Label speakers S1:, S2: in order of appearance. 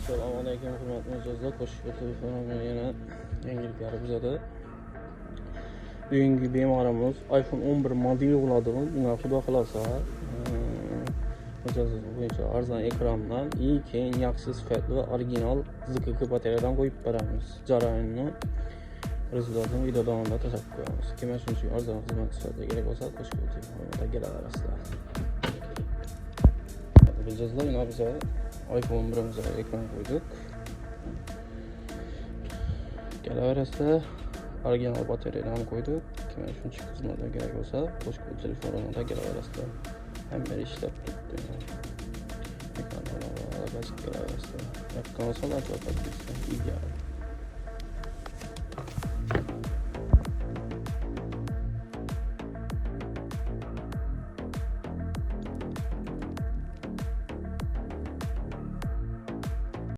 S1: Assalomu alaykum hurmatli mijozlar. Qo'shib telefonimga yana yangiliklar bizada. Bugungi bemorimiz iPhone 11 modeli bo'ladi. Buni xudo xolasa mijozlar bo'yicha arzon ekrandan keyin yaxshi sifatli va original ZKK batareyadan qo'yib beramiz. Jarayonni rezultatini video davomida tashakkür qo'yamiz. Kim uchun arzon xizmat sifatida kerak bo'lsa, qo'shib telefonimga kelaverasizlar. Mijozlar yana biz iPhone 11'imize ekran koyduk. Kelaverasizlar. Original bataryadan koyduk. Kim uchun xizmatga kerak bo'lsa, qo'shib telefonimga kelaverasizlar. Hamma ishlab turibdi. Ekrandan olib kelaverasizlar. Yoqqan olsalar, ideal.